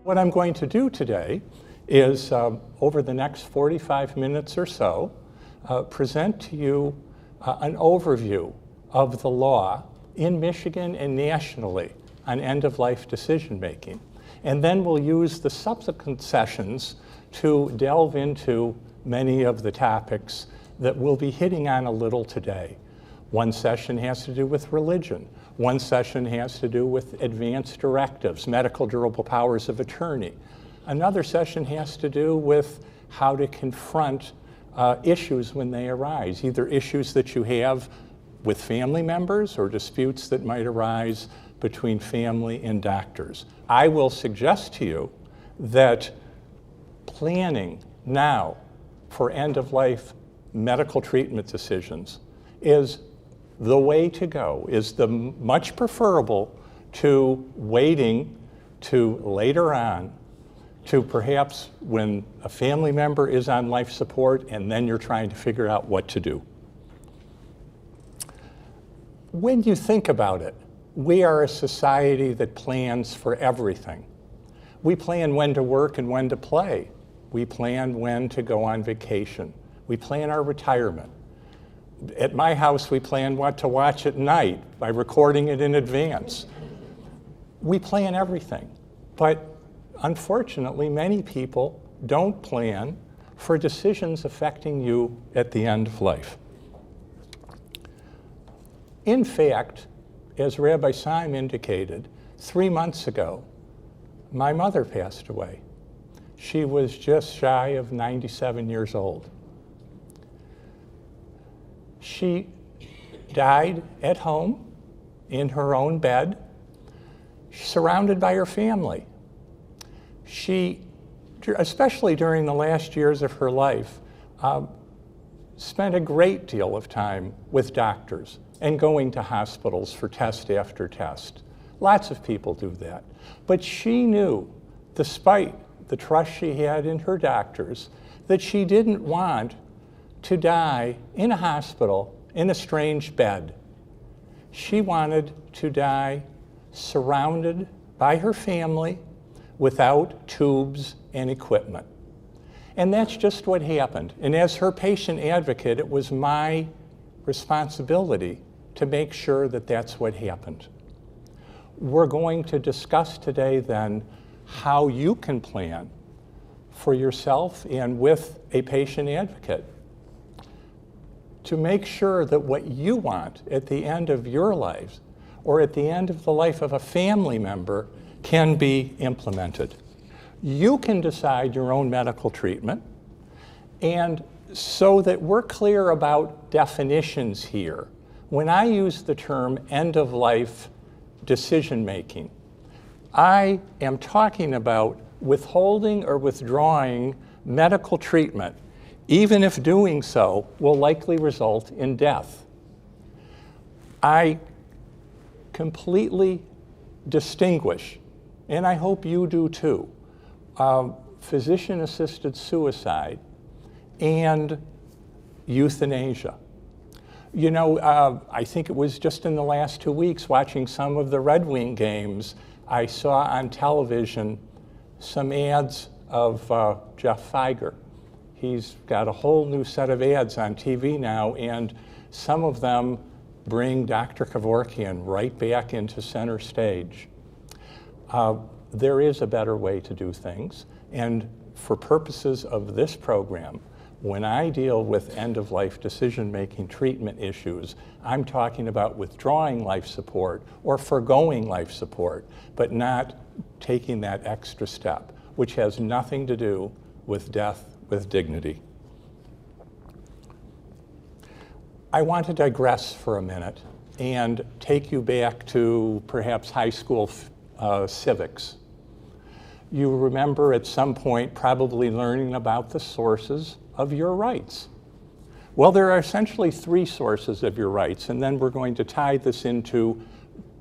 What I'm going to do today is, over the next 45 minutes or so, present to you an overview of the law in Michigan and nationally on end-of-life decision-making. And then we'll use the subsequent sessions to delve into many of the topics that we'll be hitting on a little today. One session has to do with religion. One session has to do with advance directives, medical durable powers of attorney. Another session has to do with how to confront issues when they arise, either issues that you have with family members or disputes that might arise between family and doctors. I will suggest to you that planning now for end-of-life medical treatment decisions is the way to go, is the much preferable to waiting to later on, to perhaps when a family member is on life support and then you're trying to figure out what to do. When you think about it, we are a society that plans for everything. We plan when to work and when to play. We plan when to go on vacation. We plan our retirement. At my house, we plan what to watch at night by recording it in advance. We plan everything, but unfortunately, many people don't plan for decisions affecting you at the end of life. In fact, as Rabbi Syme indicated, 3 months ago, my mother passed away. She was just shy of 97 years old. She died at home in her own bed, surrounded by her family. She, especially during the last years of her life, spent a great deal of time with doctors and going to hospitals for test after test. Lots of people do that. But she knew, despite the trust she had in her doctors, that she didn't want to die in a hospital in a strange bed. She wanted to die surrounded by her family without tubes and equipment. And that's just what happened. And as her patient advocate, it was my responsibility to make sure that that's what happened. We're going to discuss today then how you can plan for yourself and with a patient advocate to make sure that what you want at the end of your life or at the end of the life of a family member can be implemented. You can decide your own medical treatment, and so that we're clear about definitions here, when I use the term end-of-life decision-making, I am talking about withholding or withdrawing medical treatment, even if doing so will likely result in death. I completely distinguish, and I hope you do too, physician-assisted suicide and euthanasia. You know, I think it was just in the last 2 weeks watching some of the Red Wing games, I saw on television some ads of Jeff Feiger. He's got a whole new set of ads on TV now, and some of them bring Dr. Kevorkian right back into center stage. There is a better way to do things, and for purposes of this program, when I deal with end-of-life decision-making treatment issues, I'm talking about withdrawing life support or forgoing life support, but not taking that extra step, which has nothing to do with death with dignity. I want to digress for a minute and take you back to perhaps high school civics. You remember at some point probably learning about the sources of your rights. Well, there are essentially 3 sources of your rights, and then we're going to tie this into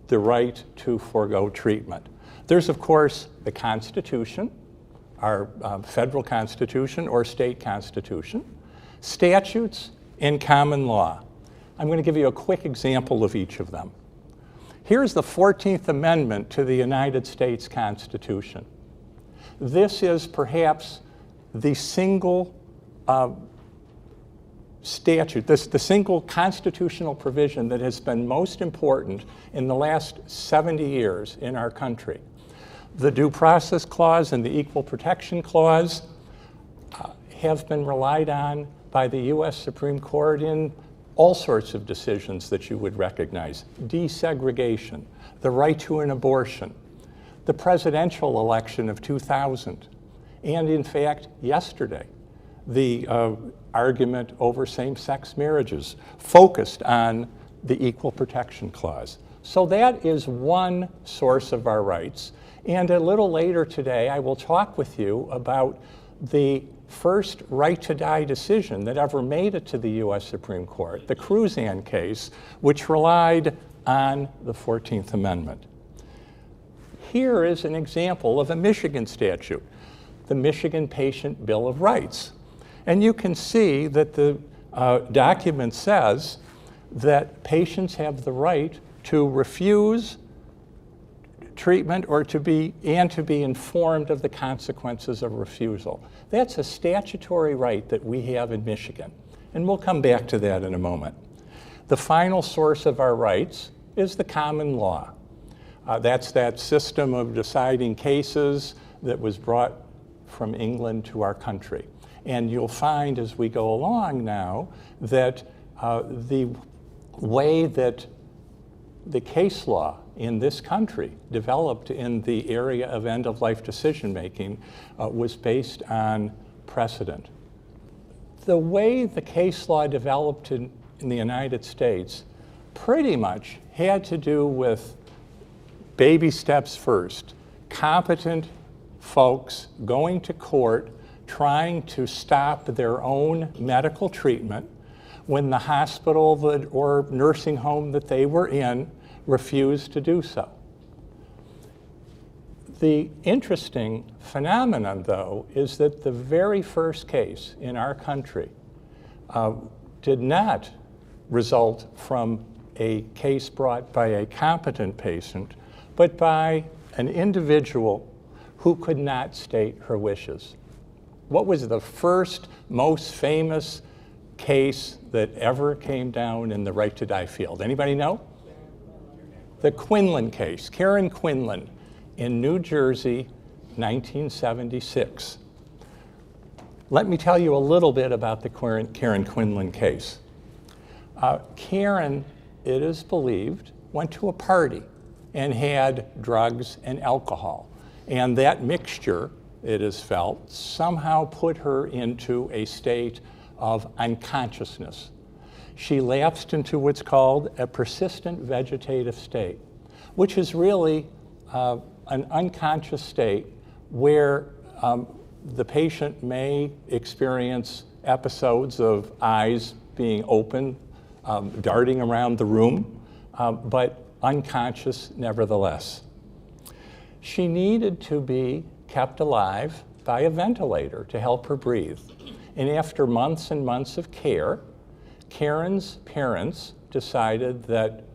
the right to forego treatment. There's, of course, the Constitution, our federal Constitution or state Constitution, statutes, and common law. I'm going to give you a quick example of each of them. Here's the 14th Amendment to the United States Constitution. This is perhaps the single statute, the single constitutional provision that has been most important in the last 70 years in our country. The Due Process Clause and the Equal Protection Clause have been relied on by the U.S. Supreme Court in all sorts of decisions that you would recognize. Desegregation, the right to an abortion, the presidential election of 2000, and in fact, yesterday, the argument over same-sex marriages focused on the Equal Protection Clause. So that is one source of our rights. And a little later today, I will talk with you about the first right-to-die decision that ever made it to the U.S. Supreme Court, the Cruzan case, which relied on the 14th Amendment. Here is an example of a Michigan statute, the Michigan Patient Bill of Rights. And you can see that the document says that patients have the right to refuse treatment or to be informed of the consequences of refusal. That's a statutory right that we have in Michigan, and we'll come back to that in a moment. The final source of our rights is the common law. That's that system of deciding cases that was brought from England to our country. And you'll find as we go along now that the way that the case law in this country developed in the area of end-of-life decision-making was based on precedent. The way the case law developed in the United States pretty much had to do with baby steps first, competent folks going to court trying to stop their own medical treatment when the hospital or nursing home that they were in refused to do so. The interesting phenomenon, though, is that the very first case in our country did not result from a case brought by a competent patient, but by an individual who could not state her wishes. What was the first most famous case that ever came down in the right-to-die field? Anybody know? The Quinlan case, Karen Quinlan in New Jersey, 1976. Let me tell you a little bit about the Karen Quinlan case. Karen, it is believed, went to a party and had drugs and alcohol. And that mixture, it is felt, somehow put her into a state of unconsciousness. She lapsed into what's called a persistent vegetative state, which is really an unconscious state where the patient may experience episodes of eyes being open, darting around the room, but unconscious nevertheless. She needed to be kept alive by a ventilator to help her breathe. And after months and months of care, Karen's parents decided that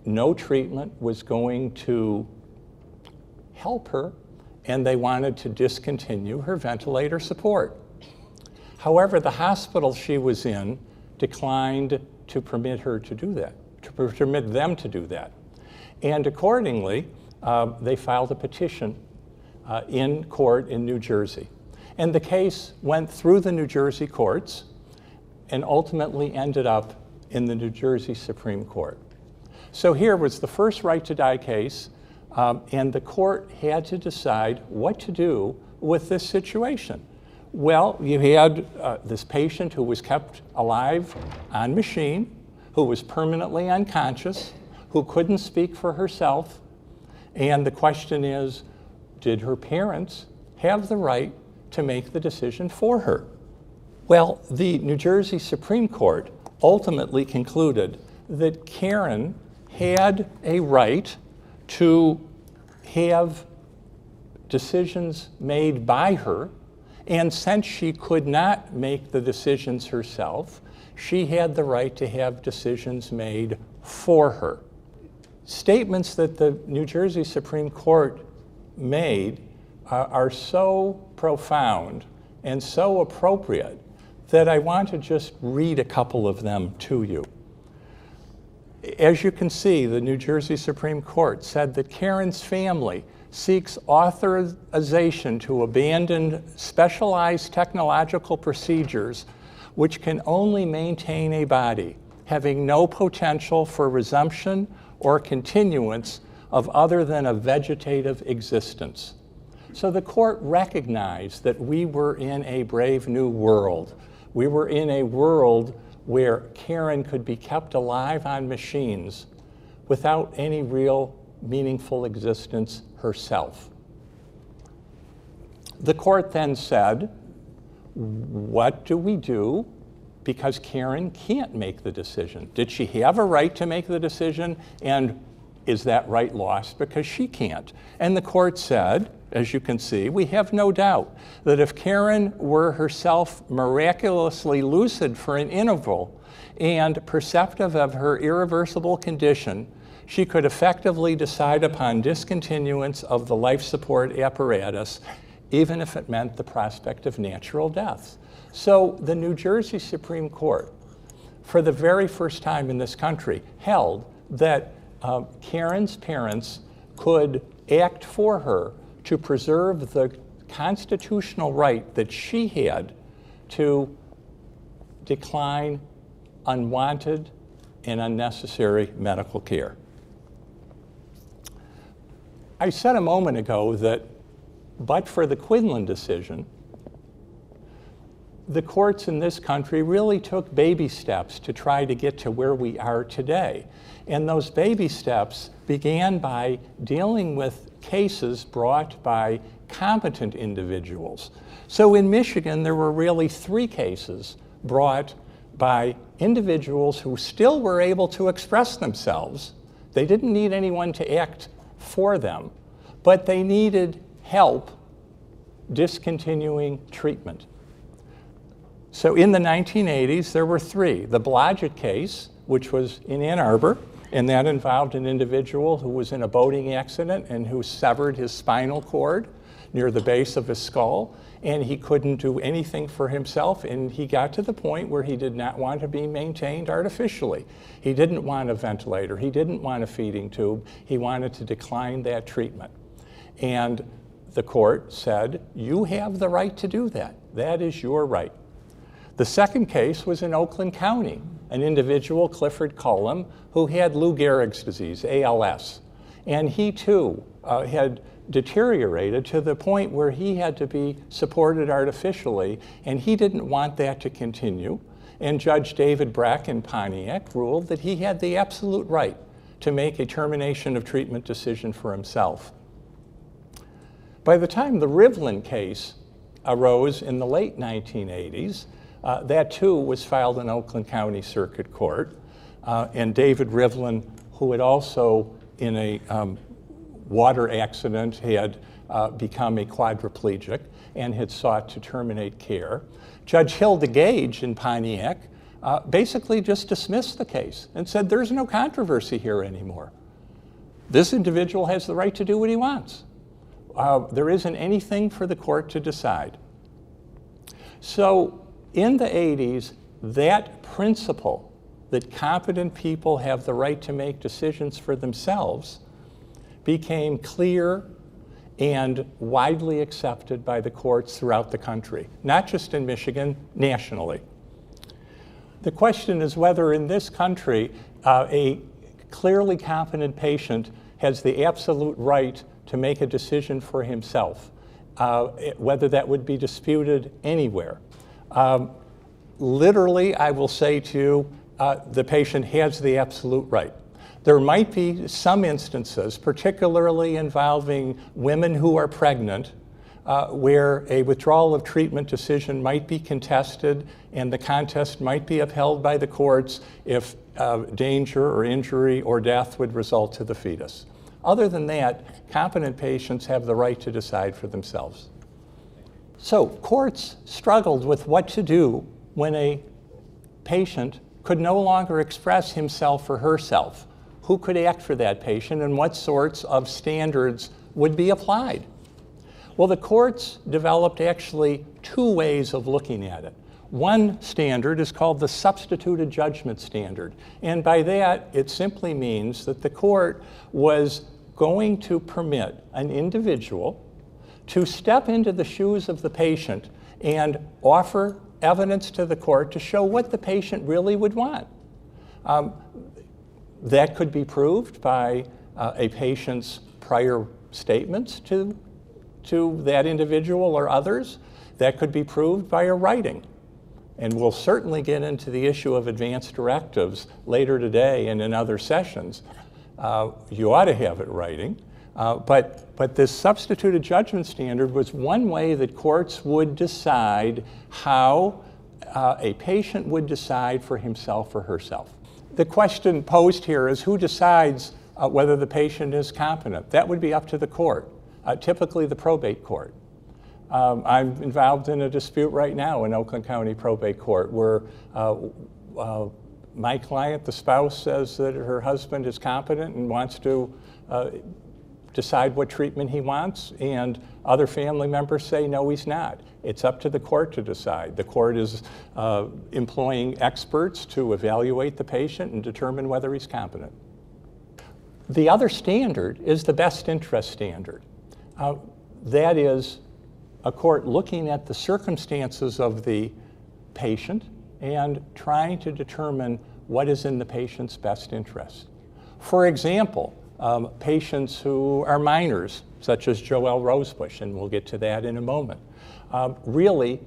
no treatment was going to help her, and they wanted to discontinue her ventilator support. However, the hospital she was in declined to permit her to do that, to permit them to do that. And accordingly, they filed a petition in court in New Jersey. And the case went through the New Jersey courts and ultimately ended up in the New Jersey Supreme Court. So here was the first right-to-die case, and the court had to decide what to do with this situation. Well, you had this patient who was kept alive on machine, who was permanently unconscious, who couldn't speak for herself, and the question is, did her parents have the right to make the decision for her? Well, the New Jersey Supreme Court ultimately concluded that Karen had a right to have decisions made by her, and since she could not make the decisions herself, she had the right to have decisions made for her. Statements that the New Jersey Supreme Court made are so profound and so appropriate that I want to just read a couple of them to you. As you can see, the New Jersey Supreme Court said that Karen's family seeks authorization to abandon specialized technological procedures which can only maintain a body, having no potential for resumption or continuance of other than a vegetative existence. So the court recognized that we were in a brave new world. We were in a world where Karen could be kept alive on machines without any real meaningful existence herself. The court then said, what do we do because Karen can't make the decision? Did she have a right to make the decision, and is that right lost because she can't? And the court said, as you can see, we have no doubt that if Karen were herself miraculously lucid for an interval and perceptive of her irreversible condition, she could effectively decide upon discontinuance of the life support apparatus, even if it meant the prospect of natural death. So the New Jersey Supreme Court, for the very first time in this country, held that Karen's parents could act for her to preserve the constitutional right that she had to decline unwanted and unnecessary medical care. I said a moment ago that, but for the Quinlan decision, the courts in this country really took baby steps to try to get to where we are today. And those baby steps began by dealing with cases brought by competent individuals. So in Michigan, there were really 3 cases brought by individuals who still were able to express themselves. They didn't need anyone to act for them, but they needed help discontinuing treatment. So in the 1980s, there were 3. The Blodgett case, which was in Ann Arbor, and that involved an individual who was in a boating accident and who severed his spinal cord near the base of his skull, and he couldn't do anything for himself, and he got to the point where he did not want to be maintained artificially. He didn't want a ventilator, he didn't want a feeding tube, he wanted to decline that treatment. And the court said, you have the right to do that. That is your right. The second case was in Oakland County, an individual, Clifford Cullum, who had Lou Gehrig's disease, ALS. And he too had deteriorated to the point where he had to be supported artificially, and he didn't want that to continue. And Judge David Breck in Pontiac ruled that he had the absolute right to make a termination of treatment decision for himself. By the time the Rivlin case arose in the late 1980s, that too was filed in Oakland County Circuit Court. And David Rivlin, who had also in a water accident had become a quadriplegic and had sought to terminate care. Judge Hilda Gage in Pontiac basically just dismissed the case and said there's no controversy here anymore. This individual has the right to do what he wants. There isn't anything for the court to decide. So in the 80s, that principle that competent people have the right to make decisions for themselves became clear and widely accepted by the courts throughout the country, not just in Michigan, nationally. The question is whether in this country a clearly competent patient has the absolute right to make a decision for himself, whether that would be disputed anywhere. Literally, I will say to you, the patient has the absolute right. There might be some instances, particularly involving women who are pregnant, where a withdrawal of treatment decision might be contested and the contest might be upheld by the courts if danger or injury or death would result to the fetus. Other than that, competent patients have the right to decide for themselves. So courts struggled with what to do when a patient could no longer express himself or herself. Who could act for that patient and what sorts of standards would be applied? Well, the courts developed actually two ways of looking at it. One standard is called the substituted judgment standard. And by that, it simply means that the court was going to permit an individual to step into the shoes of the patient and offer evidence to the court to show what the patient really would want. That could be proved by a patient's prior statements to that individual or others. That could be proved by a writing. And we'll certainly get into the issue of advance directives later today and in other sessions. You ought to have it writing. But this substituted judgment standard was one way that courts would decide how a patient would decide for himself or herself. The question posed here is who decides whether the patient is competent? That would be up to the court, typically the probate court. I'm involved in a dispute right now in Oakland County Probate Court where my client, the spouse, says that her husband is competent and wants to decide what treatment he wants, and other family members say, no, he's not. It's up to the court to decide. The court is employing experts to evaluate the patient and determine whether he's competent. The other standard is the best interest standard. That is a court looking at the circumstances of the patient and trying to determine what is in the patient's best interest. For example, patients who are minors, such as Joelle Rosebush, and we'll get to that in a moment, really,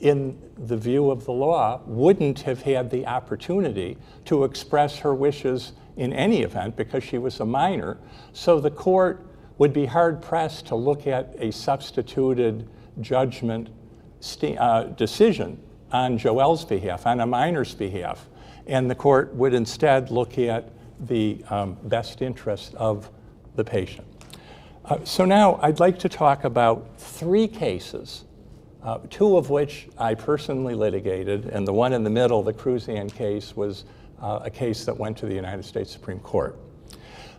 in the view of the law, wouldn't have had the opportunity to express her wishes in any event because she was a minor. So the court would be hard-pressed to look at a substituted judgment decision on Joelle's behalf, on a minor's behalf. And the court would instead look at the best interest of the patient. So now I'd like to talk about three cases, two of which I personally litigated, and the one in the middle, the Cruzan case, was a case that went to the United States Supreme Court.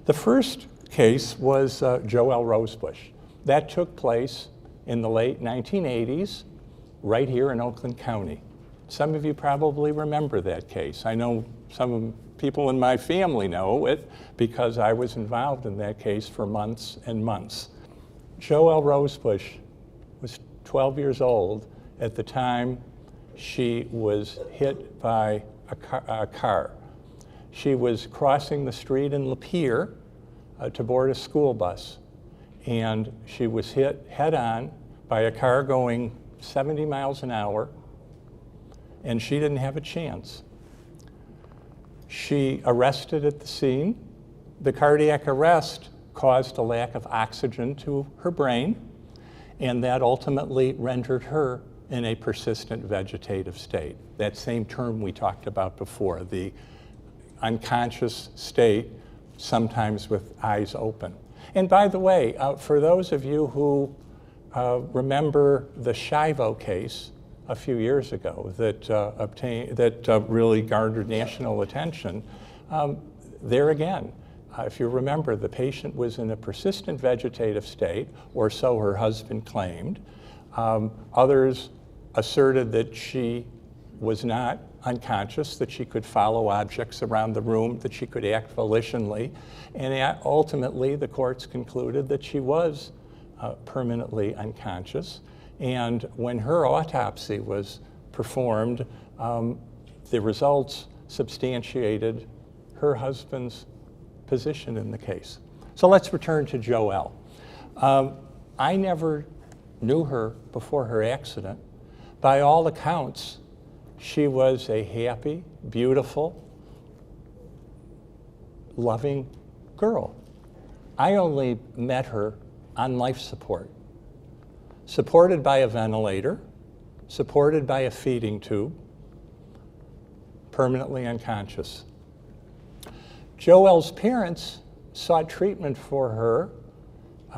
The first case was Joelle Rosebush. That took place in the late 1980s, right here in Oakland County. Some of you probably remember that case. I know some people in my family know it because I was involved in that case for months and months. Joelle Rosebush was 12 years old at the time she was hit by a car. She was crossing the street in Lapeer to board a school bus, and she was hit head-on by a car going 70 miles an hour, and she didn't have a chance. She arrested at the scene. The cardiac arrest caused a lack of oxygen to her brain, and that ultimately rendered her in a persistent vegetative state. That same term we talked about before, the unconscious state, sometimes with eyes open. And by the way, for those of you who remember the Shivo case a few years ago that really garnered national attention, there again, if you remember, the patient was in a persistent vegetative state, or so her husband claimed. Others asserted that she was not unconscious, that she could follow objects around the room, that she could act volitionally, and ultimately the courts concluded that she was permanently unconscious. And when her autopsy was performed, the results substantiated her husband's position in the case. So let's return to Joelle. I never knew her before her accident. By all accounts, she was a happy, beautiful, loving girl. I only met her on life support, supported by a ventilator, supported by a feeding tube, permanently unconscious. Joelle's parents sought treatment for her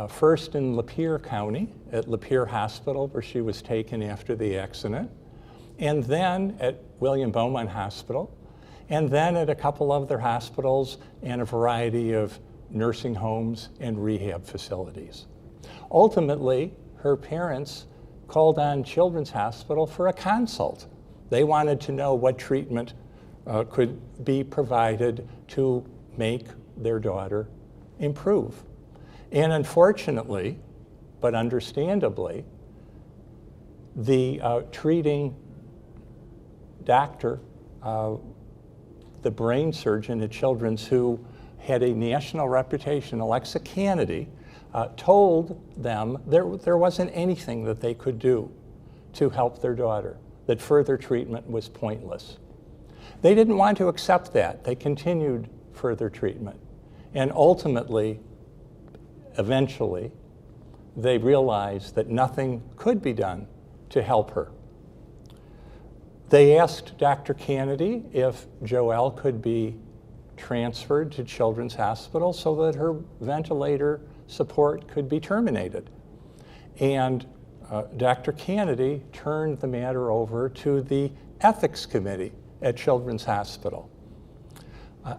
first in Lapeer County at Lapeer Hospital, where she was taken after the accident, and then at William Beaumont Hospital, and then at a couple other hospitals and a variety of nursing homes and rehab facilities. Ultimately, her parents called on Children's Hospital for a consult. They wanted to know what treatment could be provided to make their daughter improve. And unfortunately, but understandably, the treating doctor, the brain surgeon at Children's, who had a national reputation, Alexa Kennedy, told them there wasn't anything that they could do to help their daughter, that further treatment was pointless. They didn't want to accept that. They continued further treatment. And ultimately, eventually, they realized that nothing could be done to help her. They asked Dr. Kennedy if Joelle could be transferred to Children's Hospital so that her ventilator support could be terminated. And Dr. Kennedy turned the matter over to the Ethics Committee at Children's Hospital.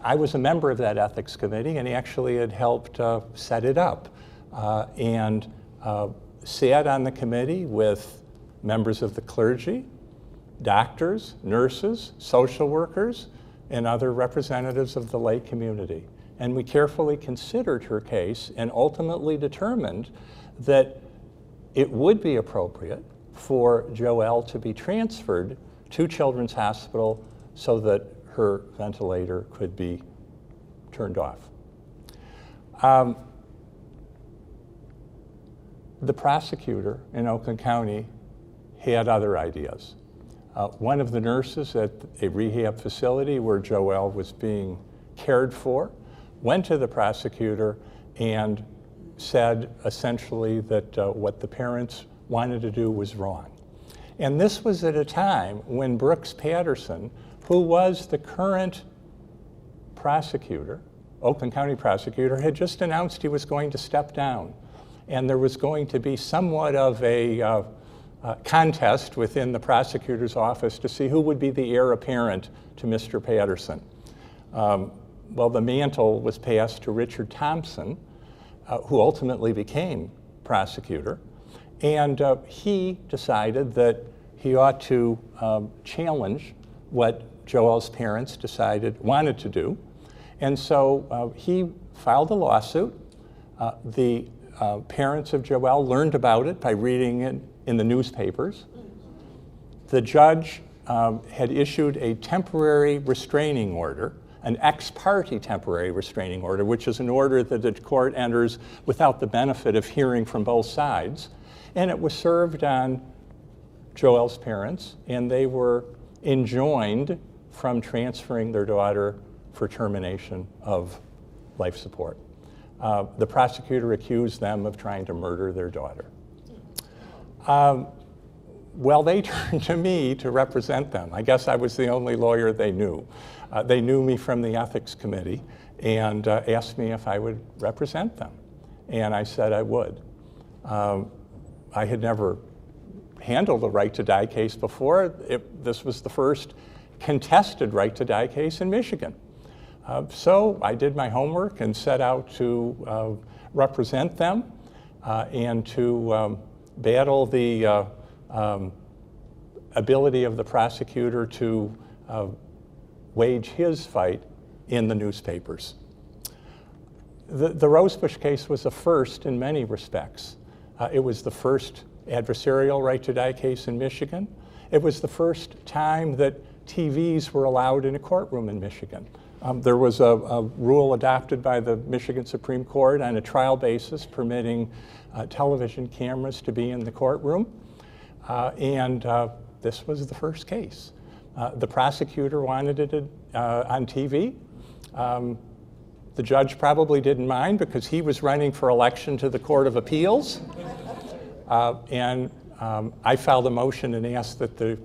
I was a member of that Ethics Committee and actually had helped set it up and sat on the committee with members of the clergy, doctors, nurses, social workers, and other representatives of the lay community. And we carefully considered her case and ultimately determined that it would be appropriate for Joelle to be transferred to Children's Hospital so that her ventilator could be turned off. The prosecutor in Oakland County had other ideas. One of the nurses at a rehab facility where Joelle was being cared for went to the prosecutor and said essentially that what the parents wanted to do was wrong. And this was at a time when Brooks Patterson, who was the current prosecutor, Oakland County prosecutor, had just announced he was going to step down. And there was going to be somewhat of a contest within the prosecutor's office to see who would be the heir apparent to Mr. Patterson. Well, the mantle was passed to Richard Thompson, who ultimately became prosecutor. And he decided that he ought to challenge what Joelle's parents wanted to do. And so he filed a lawsuit. The parents of Joelle learned about it by reading it in the newspapers. The judge had issued a temporary restraining order, an ex parte temporary restraining order, which is an order that the court enters without the benefit of hearing from both sides. And it was served on Joelle's parents, and they were enjoined from transferring their daughter for termination of life support. The prosecutor accused them of trying to murder their daughter. Well, they turned to me to represent them. I guess I was the only lawyer they knew. They knew me from the ethics committee and asked me if I would represent them. And I said I would. I had never handled a right to die case before. This was the first contested right to die case in Michigan. So I did my homework and set out to represent them and to battle the ability of the prosecutor to wage his fight in the newspapers. The Rosebush case was a first in many respects. It was the first adversarial right to die case in Michigan. It was the first time that TVs were allowed in a courtroom in Michigan. There was a rule adopted by the Michigan Supreme Court on a trial basis permitting television cameras to be in the courtroom. And this was the first case. The prosecutor wanted it on TV. The judge probably didn't mind because he was running for election to the Court of Appeals. And I filed a motion and asked that the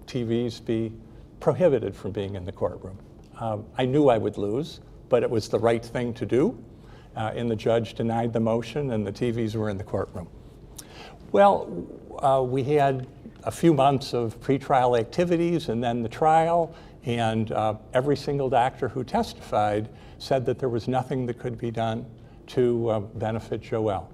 TVs be prohibited from being in the courtroom. I knew I would lose, but it was the right thing to do. And the judge denied the motion and the TVs were in the courtroom. Well, we had a few months of pretrial activities and then the trial, and every single doctor who testified said that there was nothing that could be done to benefit Joelle.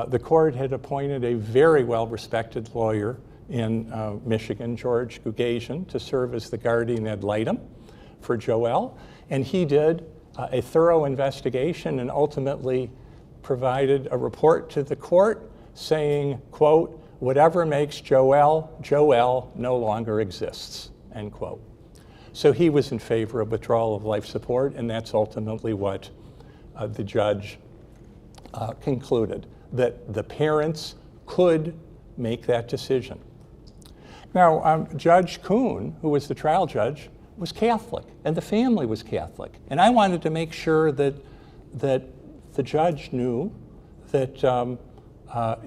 The court had appointed a very well-respected lawyer in Michigan, George Gugasian, to serve as the guardian ad litem for Joelle, and he did a thorough investigation and ultimately provided a report to the court saying, quote, "Whatever makes Joelle no longer exists," end quote. So he was in favor of withdrawal of life support, and that's ultimately what the judge concluded, that the parents could make that decision. Now, Judge Kuhn, who was the trial judge, was Catholic, and the family was Catholic. And I wanted to make sure that the judge knew that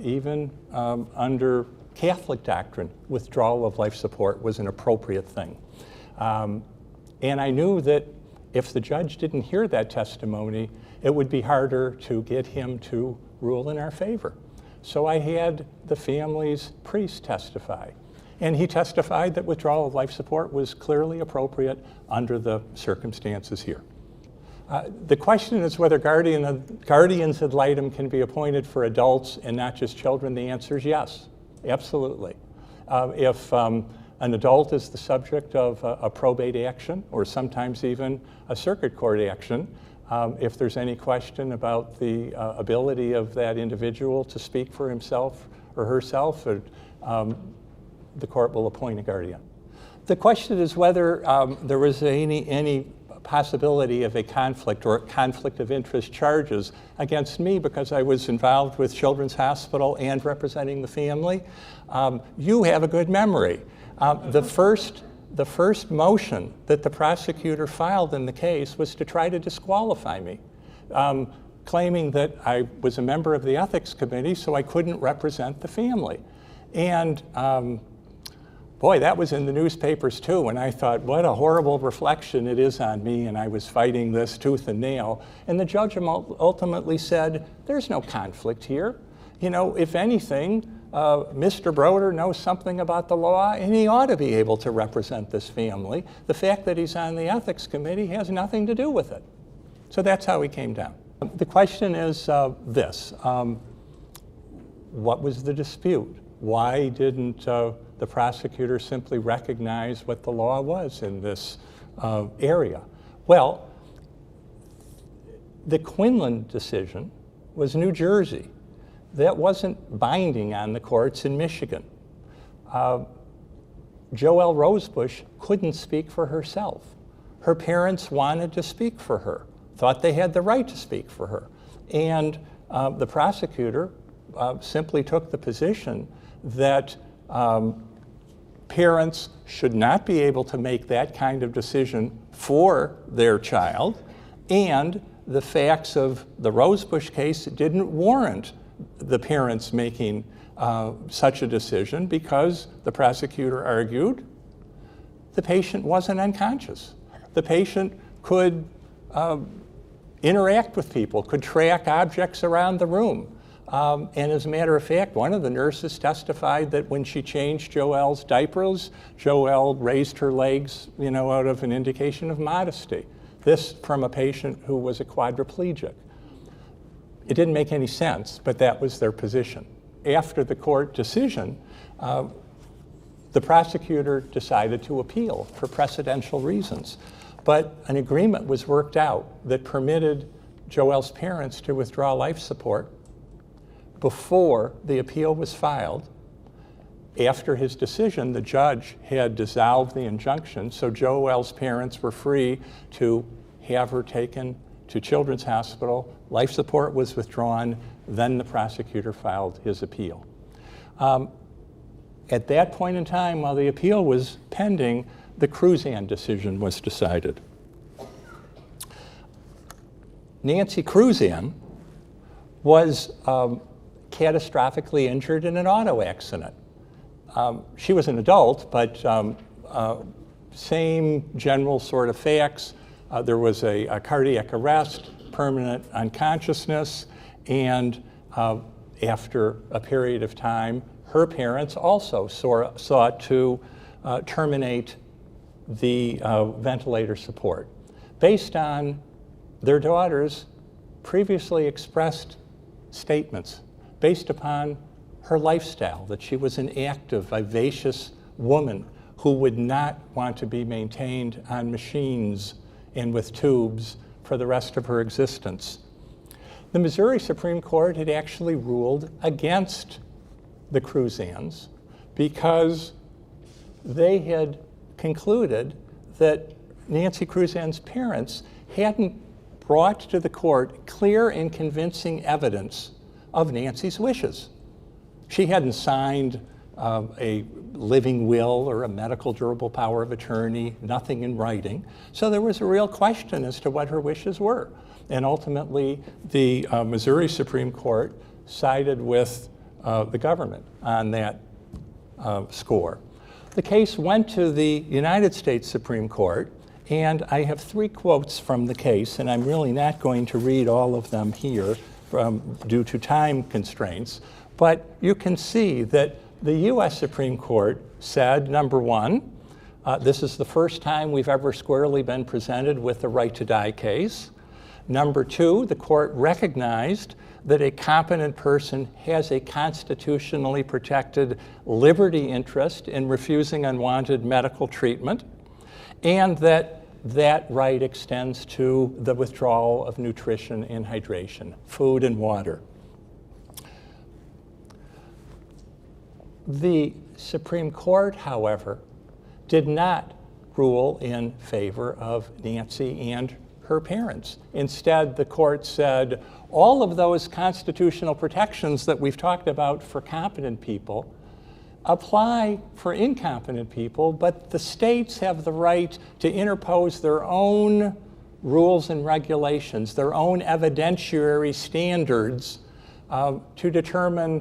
even under Catholic doctrine, withdrawal of life support was an appropriate thing. And I knew that if the judge didn't hear that testimony, it would be harder to get him to rule in our favor. So I had the family's priest testify. And he testified that withdrawal of life support was clearly appropriate under the circumstances here. The question is whether guardians ad litem can be appointed for adults and not just children. The answer is yes, absolutely. If an adult is the subject of a probate action, or sometimes even a circuit court action, if there's any question about the ability of that individual to speak for himself or herself, the court will appoint a guardian. The question is whether there was any possibility of a conflict or conflict of interest charges against me because I was involved with Children's Hospital and representing the family. You have a good memory. The first motion that the prosecutor filed in the case was to try to disqualify me, claiming that I was a member of the ethics committee, so I couldn't represent the family. And boy, that was in the newspapers too, and I thought, what a horrible reflection it is on me, and I was fighting this tooth and nail. And the judge ultimately said, there's no conflict here. You know, if anything, Mr. Broder knows something about the law, and he ought to be able to represent this family. The fact that he's on the ethics committee has nothing to do with it. So that's how he came down. The question is this. What was the dispute? Why didn't the prosecutor simply recognize what the law was in this area? Well, the Quinlan decision was New Jersey. That wasn't binding on the courts in Michigan. Joelle Rosebush couldn't speak for herself. Her parents wanted to speak for her, thought they had the right to speak for her. And the prosecutor simply took the position that parents should not be able to make that kind of decision for their child, and the facts of the Rosebush case didn't warrant the parents making such a decision because the prosecutor argued the patient wasn't unconscious. The patient could interact with people, could track objects around the room. And as a matter of fact, one of the nurses testified that when she changed Joelle's diapers, Joelle raised her legs, you know, out of an indication of modesty. This from a patient who was a quadriplegic. It didn't make any sense, but that was their position. After the court decision, the prosecutor decided to appeal for precedential reasons. But an agreement was worked out that permitted Joelle's parents to withdraw life support before the appeal was filed. After his decision, the judge had dissolved the injunction, so Joelle's parents were free to have her taken to Children's Hospital. Life support was withdrawn, then the prosecutor filed his appeal. At that point in time, while the appeal was pending, the Cruzan decision was decided. Nancy Cruzan was catastrophically injured in an auto accident. She was an adult, but same general sort of facts. There was a cardiac arrest, permanent unconsciousness, and after a period of time, her parents also sought to terminate the ventilator support based on their daughter's previously expressed statements, based upon her lifestyle, that she was an active, vivacious woman who would not want to be maintained on machines and with tubes for the rest of her existence. The Missouri Supreme Court had actually ruled against the Cruzans because they had concluded that Nancy Cruzan's parents hadn't brought to the court clear and convincing evidence of Nancy's wishes. She hadn't signed a living will or a medical durable power of attorney, nothing in writing. So there was a real question as to what her wishes were. And ultimately, the Missouri Supreme Court sided with the government on that score. The case went to the United States Supreme Court, and I have 3 quotes from the case, and I'm really not going to read all of them here due to time constraints, but you can see that the U.S. Supreme Court said, number 1, this is the first time we've ever squarely been presented with the right to die case. Number 2, the court recognized that a competent person has a constitutionally protected liberty interest in refusing unwanted medical treatment, and that that right extends to the withdrawal of nutrition and hydration, food and water. The Supreme Court, however, did not rule in favor of Nancy and her parents. Instead, the court said, all of those constitutional protections that we've talked about for competent people apply for incompetent people, but the states have the right to interpose their own rules and regulations, their own evidentiary standards to determine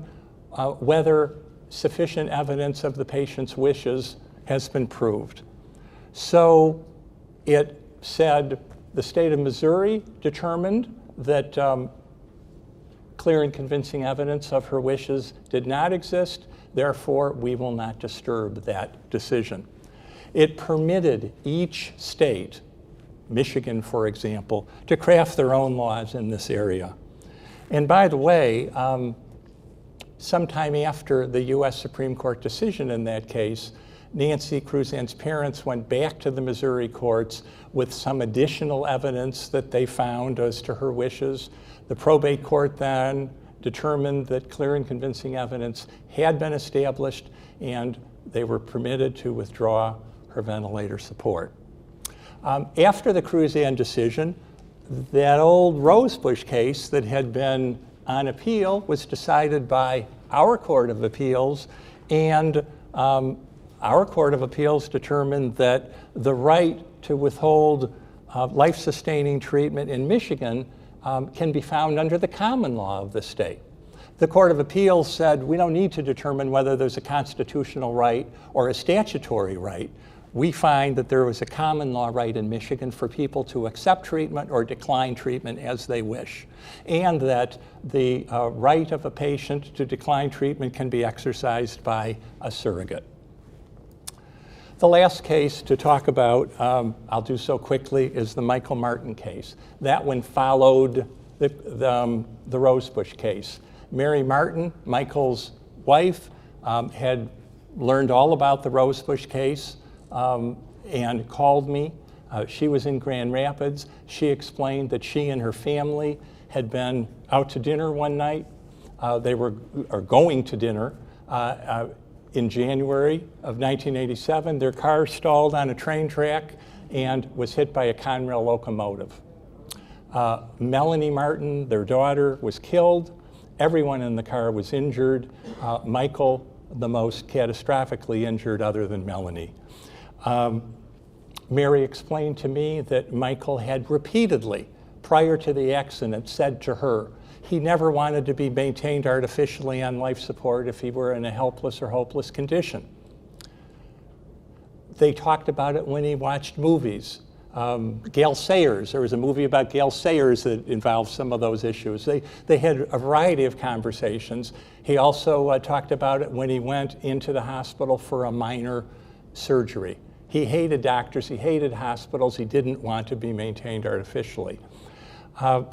whether sufficient evidence of the patient's wishes has been proved. So it said the state of Missouri determined that clear and convincing evidence of her wishes did not exist, therefore we will not disturb that decision. It permitted each state, Michigan for example, to craft their own laws in this area. And by the way, sometime after the U.S. Supreme Court decision in that case, Nancy Cruzan's parents went back to the Missouri courts with some additional evidence that they found as to her wishes. The probate court then determined that clear and convincing evidence had been established, and they were permitted to withdraw her ventilator support. After the Cruzan decision, that old Rosebush case that had been on appeal was decided by our Court of Appeals, and our Court of Appeals determined that the right to withhold life-sustaining treatment in Michigan can be found under the common law of the state. The Court of Appeals said we don't need to determine whether there's a constitutional right or a statutory right. We find that there was a common law right in Michigan for people to accept treatment or decline treatment as they wish, and that the right of a patient to decline treatment can be exercised by a surrogate. The last case to talk about, I'll do so quickly, is the Michael Martin case. That one followed the Rosebush case. Mary Martin, Michael's wife, had learned all about the Rosebush case and called me. She was in Grand Rapids. She explained that she and her family had been out to dinner one night. They were going to dinner in January of 1987. Their car stalled on a train track and was hit by a Conrail locomotive. Melanie Martin, their daughter, was killed. Everyone in the car was injured. Michael, the most catastrophically injured other than Melanie. Mary explained to me that Michael had repeatedly, prior to the accident, said to her he never wanted to be maintained artificially on life support if he were in a helpless or hopeless condition. They talked about it when he watched movies. Gail Sayers, there was a movie about Gail Sayers that involved some of those issues. They had a variety of conversations. He also talked about it when he went into the hospital for a minor surgery. He hated doctors, he hated hospitals, he didn't want to be maintained artificially.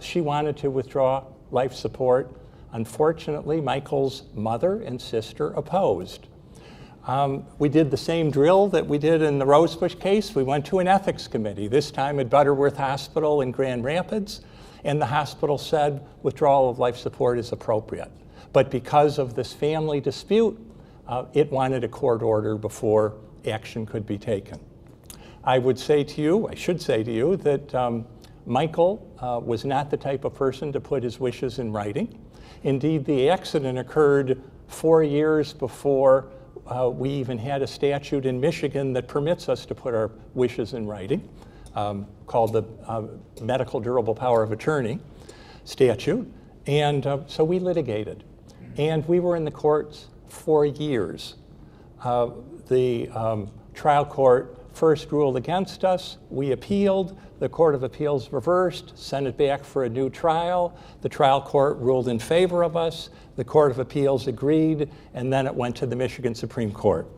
She wanted to withdraw life support. Unfortunately, Michael's mother and sister opposed. We did the same drill that we did in the Rosebush case. We went to an ethics committee, this time at Butterworth Hospital in Grand Rapids, and the hospital said withdrawal of life support is appropriate. But because of this family dispute, it wanted a court order before action could be taken. I should say to you that Michael was not the type of person to put his wishes in writing. Indeed, the accident occurred 4 years before we even had a statute in Michigan that permits us to put our wishes in writing, called the Medical Durable Power of Attorney statute. And so we litigated. And we were in the courts for years. The trial court first ruled against us. We appealed. The Court of Appeals reversed, sent it back for a new trial. The trial court ruled in favor of us. The Court of Appeals agreed, and then it went to the Michigan Supreme Court.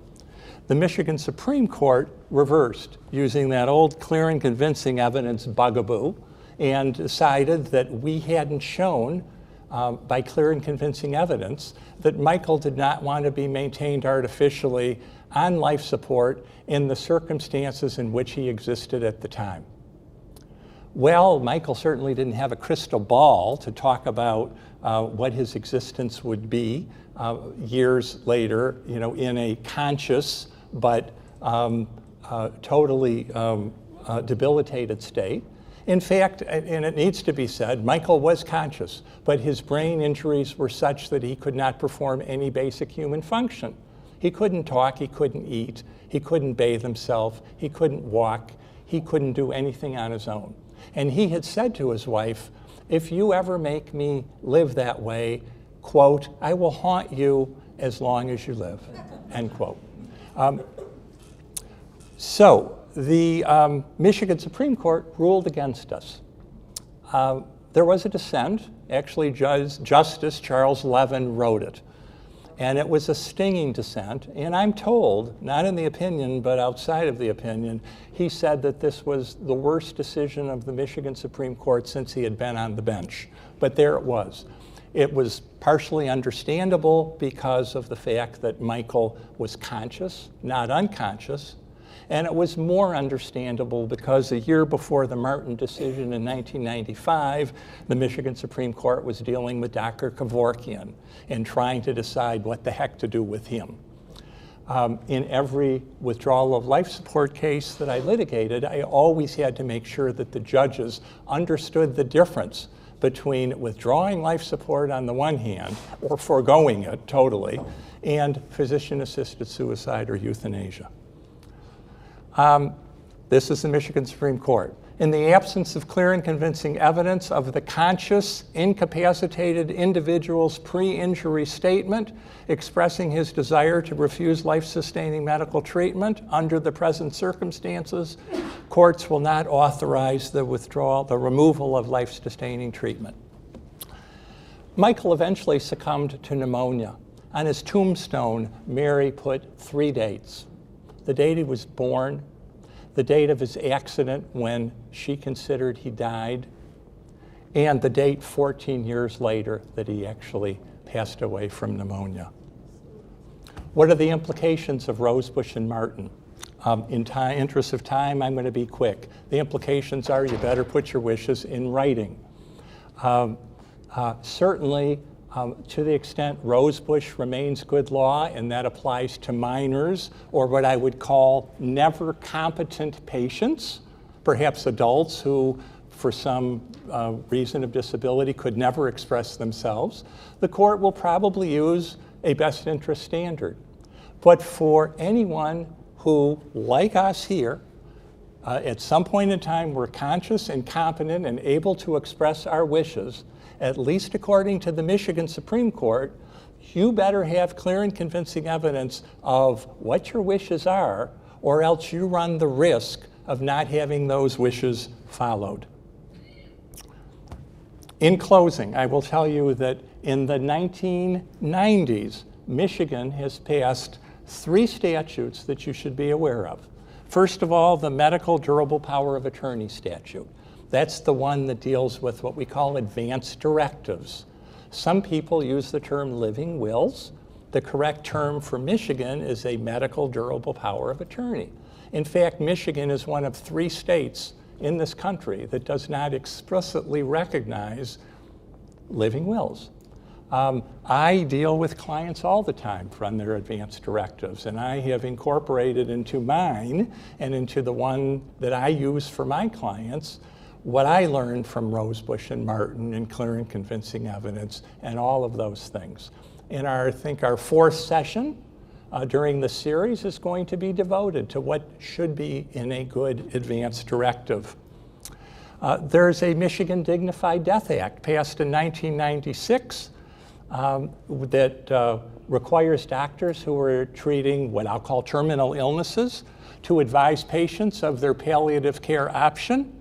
The Michigan Supreme Court reversed using that old clear and convincing evidence bugaboo and decided that we hadn't shown by clear and convincing evidence that Michael did not want to be maintained artificially on life support in the circumstances in which he existed at the time. Well, Michael certainly didn't have a crystal ball to talk about what his existence would be years later, in a conscious but totally debilitated state. In fact, and it needs to be said, Michael was conscious, but his brain injuries were such that he could not perform any basic human function. He couldn't talk, he couldn't eat, he couldn't bathe himself, he couldn't walk, he couldn't do anything on his own. And he had said to his wife, if you ever make me live that way, quote, I will haunt you as long as you live, end quote. So the Michigan Supreme Court ruled against us. There was a dissent. Actually, Justice Charles Levin wrote it. And it was a stinging dissent. And I'm told, not in the opinion, but outside of the opinion, he said that this was the worst decision of the Michigan Supreme Court since he had been on the bench. But there it was. It was partially understandable because of the fact that Michael was conscious, not unconscious. And it was more understandable because a year before the Martin decision in 1995, the Michigan Supreme Court was dealing with Dr. Kevorkian and trying to decide what the heck to do with him. In every withdrawal of life support case that I litigated, I always had to make sure that the judges understood the difference between withdrawing life support on the one hand, or foregoing it totally, and physician-assisted suicide or euthanasia. This is the Michigan Supreme Court. In the absence of clear and convincing evidence of the conscious, incapacitated individual's pre-injury statement expressing his desire to refuse life-sustaining medical treatment under the present circumstances, courts will not authorize the removal of life-sustaining treatment. Michael eventually succumbed to pneumonia. On his tombstone, Mary put 3 dates. The date he was born, the date of his accident when she considered he died, and the date 14 years later that he actually passed away from pneumonia. What are the implications of Rosebush and Martin? In interest of time, I'm going to be quick. The implications are you better put your wishes in writing. Certainly, to the extent Rosebush remains good law, and that applies to minors or what I would call never competent patients, perhaps adults who for some reason of disability could never express themselves, the court will probably use a best interest standard. But for anyone who, like us here, at some point in time were conscious and competent and able to express our wishes, at least according to the Michigan Supreme Court, you better have clear and convincing evidence of what your wishes are, or else you run the risk of not having those wishes followed. In closing, I will tell you that in the 1990s, Michigan has passed 3 statutes that you should be aware of. First of all, the Medical Durable Power of Attorney statute. That's the one that deals with what we call advance directives. Some people use the term living wills. The correct term for Michigan is a medical durable power of attorney. In fact, Michigan is one of 3 states in this country that does not explicitly recognize living wills. I deal with clients all the time from their advance directives, and I have incorporated into mine and into the one that I use for my clients what I learned from Rosebush and Martin and clear and convincing evidence and all of those things. And I think our 4th session during the series is going to be devoted to what should be in a good advance directive. There's a Michigan Dignified Death Act passed in 1996 that requires doctors who are treating what I'll call terminal illnesses to advise patients of their palliative care option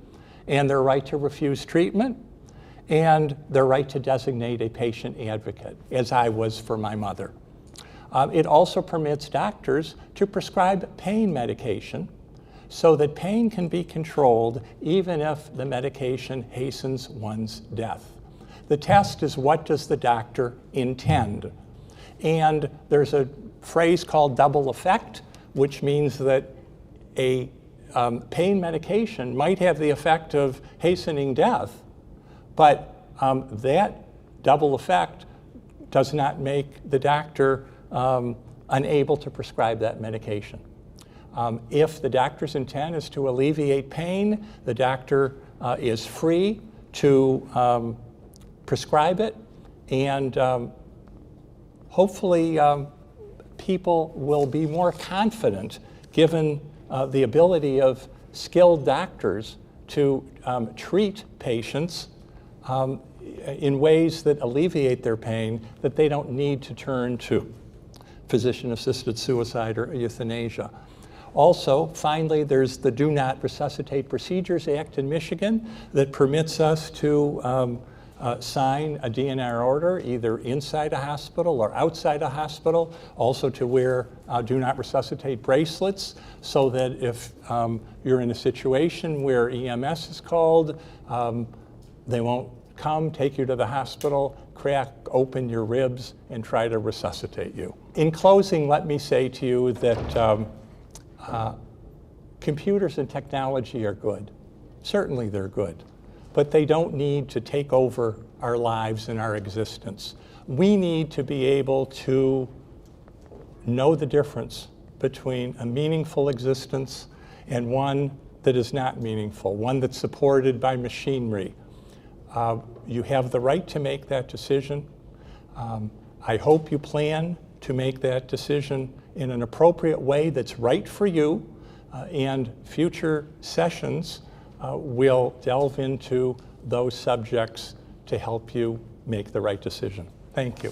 and their right to refuse treatment and their right to designate a patient advocate, as I was for my mother. It also permits doctors to prescribe pain medication so that pain can be controlled even if the medication hastens one's death. The test is, what does the doctor intend? And there's a phrase called double effect, which means that a pain medication might have the effect of hastening death, but that double effect does not make the doctor unable to prescribe that medication. If the doctor's intent is to alleviate pain, the doctor is free to prescribe it, and hopefully people will be more confident given the ability of skilled doctors to treat patients in ways that alleviate their pain, that they don't need to turn to physician-assisted suicide or euthanasia. Also, finally, there's the Do Not Resuscitate Procedures Act in Michigan that permits us to sign a DNR order either inside a hospital or outside a hospital, also to wear Do Not Resuscitate bracelets so that if you're in a situation where EMS is called, they won't come, take you to the hospital, crack open your ribs, and try to resuscitate you. In closing, let me say to you that computers and technology are good. Certainly they're good, but they don't need to take over our lives and our existence. We need to be able to know the difference between a meaningful existence and one that is not meaningful, one that's supported by machinery. You have the right to make that decision. I hope you plan to make that decision in an appropriate way that's right for you, and future sessions will delve into those subjects to help you make the right decision. Thank you.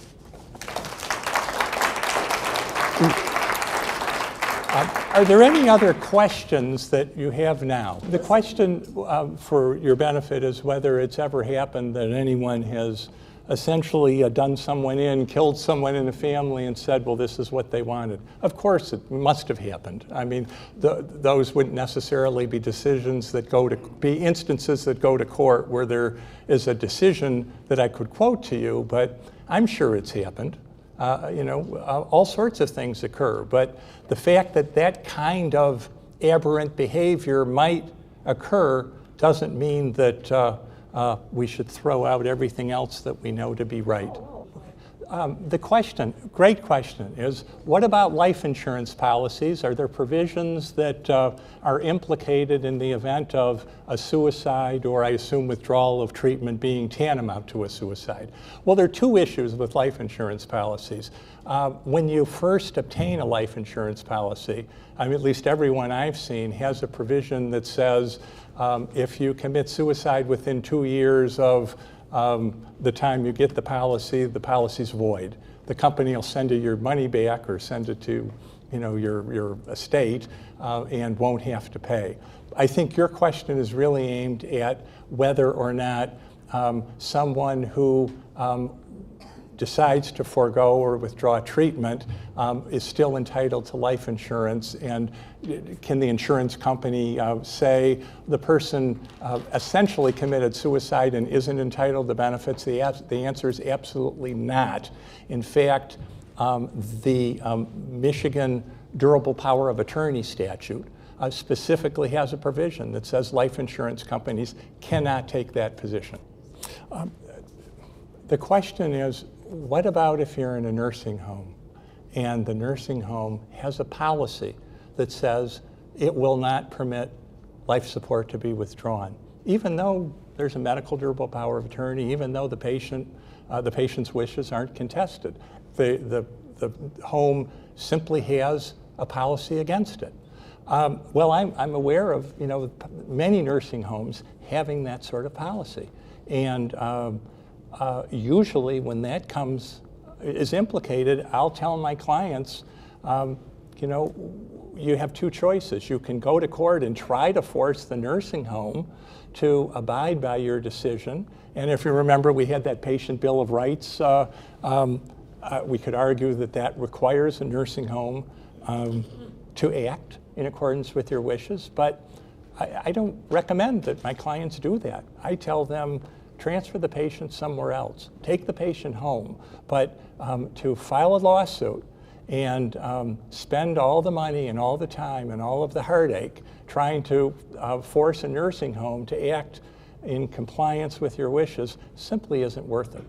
Are there any other questions that you have now? The question for your benefit is whether it's ever happened that anyone has essentially done someone in, killed someone in a family and said, well, this is what they wanted. Of course, it must have happened. I mean, those wouldn't necessarily be decisions that be instances that go to court where there is a decision that I could quote to you, but I'm sure it's happened. All sorts of things occur, but the fact that that kind of aberrant behavior might occur doesn't mean that we should throw out everything else that we know to be right. The question, great question, is what about life insurance policies? Are there provisions that are implicated in the event of a suicide, or I assume withdrawal of treatment being tantamount to a suicide? Well, there are 2 issues with life insurance policies. When you first obtain a life insurance policy, at least everyone I've seen has a provision that says if you commit suicide within 2 years of the time you get the policy's void. The company will send you your money back or send it to your estate and won't have to pay. I think your question is really aimed at whether or not someone who decides to forego or withdraw treatment is still entitled to life insurance? And can the insurance company say the person essentially committed suicide and isn't entitled to benefits? The answer is absolutely not. In fact, the Michigan Durable Power of Attorney statute specifically has a provision that says life insurance companies cannot take that position. The question is, what about if you're in a nursing home and the nursing home has a policy that says it will not permit life support to be withdrawn, even though there's a medical durable power of attorney, even though the patient's wishes aren't contested? The home simply has a policy against it. Well, I'm aware of many nursing homes having that sort of policy, and usually when that is implicated, I'll tell my clients, you have two choices. You can go to court and try to force the nursing home to abide by your decision. And if you remember, we had that patient bill of rights. We could argue that requires a nursing home to act in accordance with your wishes, but I don't recommend that my clients do that. I tell them, transfer the patient somewhere else, take the patient home, but to file a lawsuit and spend all the money and all the time and all of the heartache trying to force a nursing home to act in compliance with your wishes simply isn't worth it.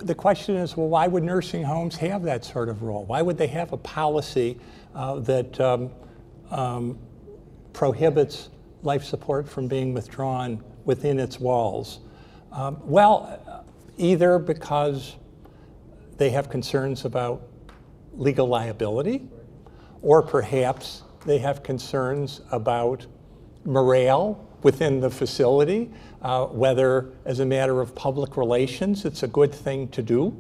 The question is, well, why would nursing homes have that sort of role? Why would they have a policy that prohibits life support from being withdrawn within its walls? Well, either because they have concerns about legal liability, or perhaps they have concerns about morale within the facility, whether as a matter of public relations it's a good thing to do.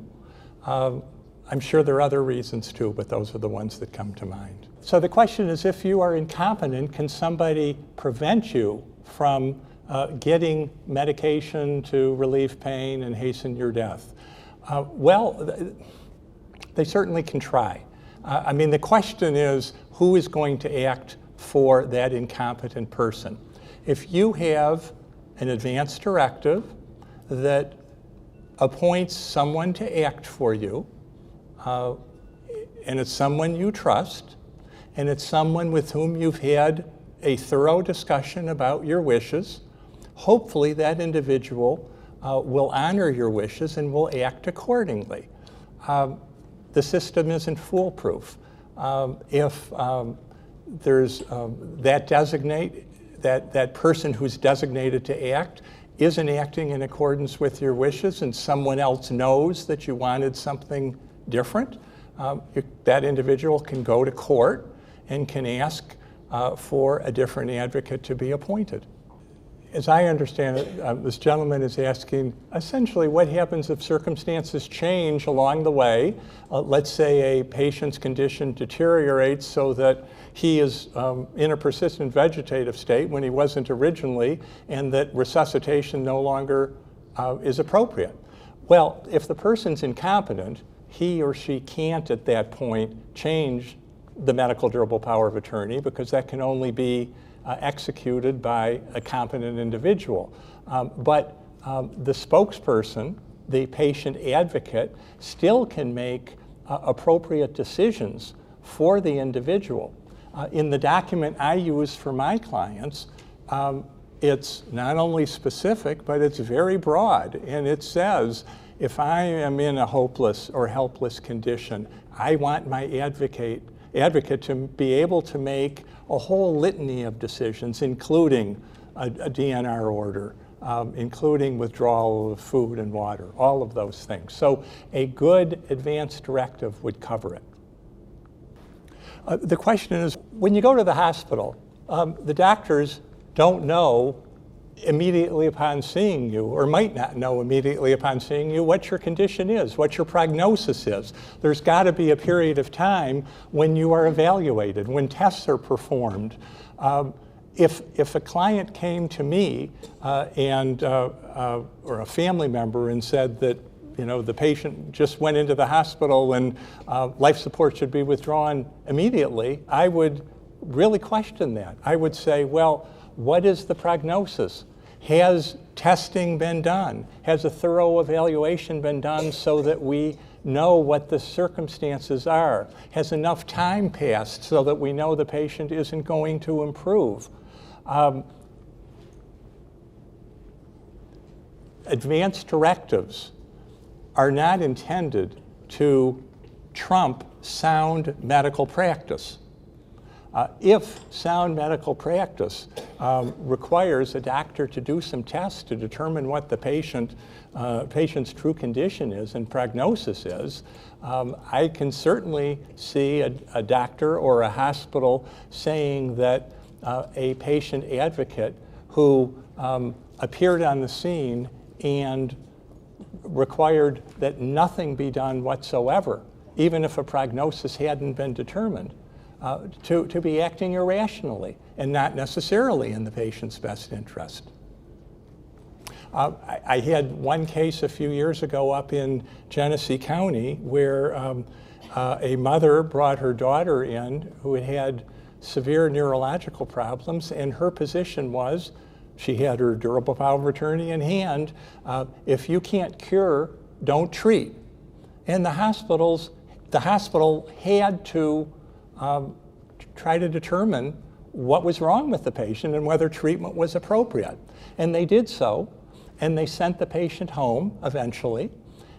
I'm sure there are other reasons too, but those are the ones that come to mind. So the question is, if you are incompetent, can somebody prevent you from getting medication to relieve pain and hasten your death? Well, they certainly can try. I mean, the question is, who is going to act for that incompetent person? If you have an advance directive that appoints someone to act for you, and it's someone you trust, and it's someone with whom you've had a thorough discussion about your wishes, hopefully that individual will honor your wishes and will act accordingly. The system isn't foolproof. If there's that person who's designated to act isn't acting in accordance with your wishes and someone else knows that you wanted something different, that individual can go to court and can ask for a different advocate to be appointed. As I understand it, this gentleman is asking essentially what happens if circumstances change along the way. Let's say a patient's condition deteriorates so that he is in a persistent vegetative state when he wasn't originally, and that resuscitation no longer is appropriate. Well, if the person's incompetent, he or she can't at that point change the medical durable power of attorney, because that can only be executed by a competent individual. But the spokesperson, the patient advocate, still can make appropriate decisions for the individual. In the document I use for my clients, it's not only specific, but it's very broad. And it says, if I am in a hopeless or helpless condition, I want my advocate to be able to make a whole litany of decisions, including a DNR order, including withdrawal of food and water, all of those things. So a good advance directive would cover it. The question is, when you go to the hospital, the doctors don't know immediately upon seeing you, or might not know immediately upon seeing you, what your condition is, what your prognosis is. There's got to be a period of time when you are evaluated, when tests are performed. if a client came to me or a family member and said that, the patient just went into the hospital and life support should be withdrawn immediately, I would really question that. I would say, well, what is the prognosis? Has testing been done? Has a thorough evaluation been done so that we know what the circumstances are? Has enough time passed so that we know the patient isn't going to improve? Advanced directives are not intended to trump sound medical practice. If sound medical practice requires a doctor to do some tests to determine what the patient's true condition is and prognosis is, I can certainly see a doctor or a hospital saying that a patient advocate who appeared on the scene and required that nothing be done whatsoever, even if a prognosis hadn't been determined, to be acting irrationally and not necessarily in the patient's best interest. I had one case a few years ago up in Genesee County where a mother brought her daughter in who had severe neurological problems, and her position was, she had her durable power of attorney in hand, if you can't cure, don't treat. And the hospital had to try to determine what was wrong with the patient and whether treatment was appropriate. And they did so, and they sent the patient home eventually.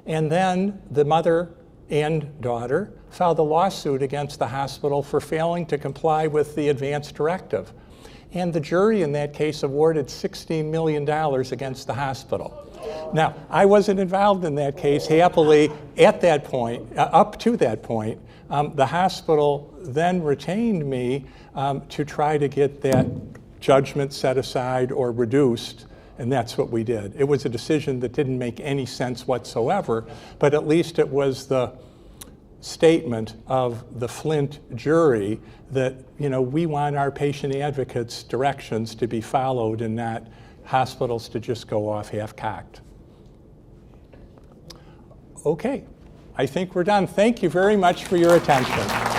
And then the mother and daughter filed a lawsuit against the hospital for failing to comply with the advanced directive. And the jury in that case awarded $16 million against the hospital. Now, I wasn't involved in that case. Happily, at that point, up to that point, the hospital then retained me to try to get that judgment set aside or reduced, and that's what we did. It was a decision that didn't make any sense whatsoever, but at least it was the statement of the Flint jury that, we want our patient advocates' directions to be followed and not hospitals to just go off half-cocked. Okay, I think we're done. Thank you very much for your attention.